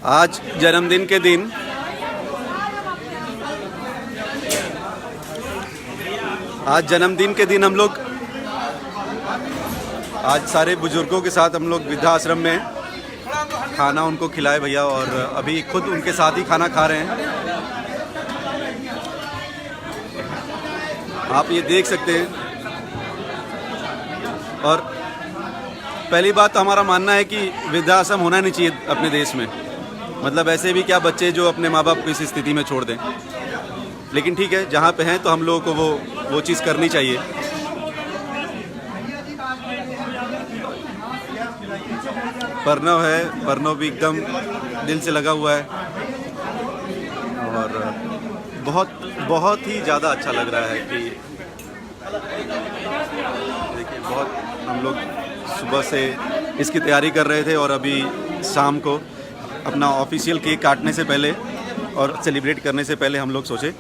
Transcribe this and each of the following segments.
आज जन्मदिन के दिन हम लोग आज सारे बुजुर्गों के साथ हम लोग वृद्धाश्रम में खाना उनको खिलाए भैया, और अभी खुद उनके साथ ही खाना खा रहे हैं। आप ये देख सकते हैं। और पहली बात तो हमारा मानना है कि वृद्धाश्रम होना नहीं चाहिए अपने देश में। मतलब ऐसे भी क्या बच्चे जो अपने माँ बाप को इस स्थिति में छोड़ दें, लेकिन ठीक है, जहाँ पे हैं तो हम लोगों को वो चीज़ करनी चाहिए। प्रणव भी एकदम दिल से लगा हुआ है और बहुत ही ज़्यादा अच्छा लग रहा है कि देखिए, बहुत हम लोग सुबह से इसकी तैयारी कर रहे थे और अभी शाम को अपना ऑफिशियल केक काटने से पहले और सेलिब्रेट करने से पहले हम लोग सोचे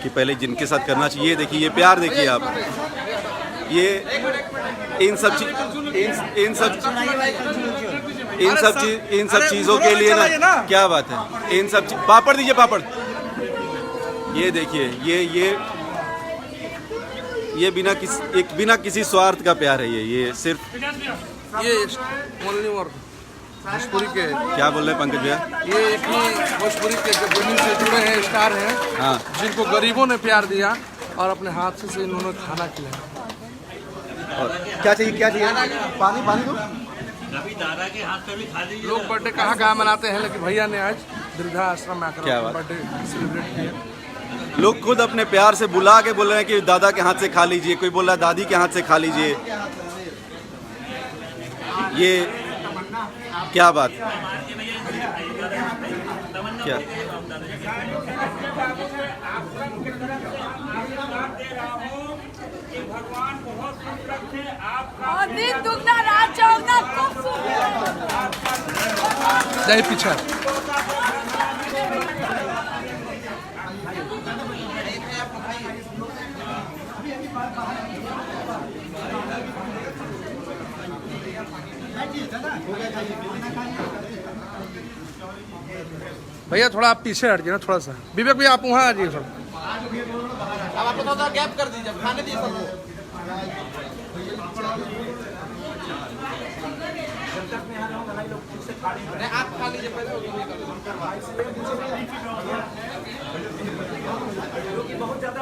कि पहले जिनके साथ करना चाहिए। देखिए ये प्यार, देखिए आप, ये इन सब चीज़ों के लिए ना, क्या बात है, इन सब पापड़ दीजिए, पापड़। ये देखिए, ये बिना किसी स्वार्थ का प्यार है। ये सिर्फ ये भोजपुरी के, क्या बोल रहे हैं पंकज भैया, ये एक ही भोजपुरी के जो जमीन से जुड़े हैं स्टार हैं, हाँ, जिनको गरीबों ने प्यार दिया और अपने हाथ से इन्होंने खाना खिलाया। और क्या चाहिए पानी दो। अभी दादा के हाथ से भी खा लीजिए। लोग बर्थडे कहाँ मनाते हैं, लेकिन भैया ने आज वृद्धाश्रम में आकर बर्थडे सेलिब्रेट किया। लोग खुद अपने प्यार से बुला के बोल रहे हैं कि दादा के हाथ से खा लीजिए, कोई बोल रहा है दादी के हाथ से खा लीजिए। ये क्या बात, क्या भगवान बहुत खुश रखे आपका और दिन दुगना रात चौगुना खूब सुख। जय पीछा भैया, थोड़ा आप पीछे हट ना, थोड़ा सा। विवेक भैया आप वहाँ आ जाइए थोड़ा। अब आप थोड़ा सा गैप कर दीजिए, खाने दीजिए सबको। आप खा लीजिए पहले। बहुत ज्यादा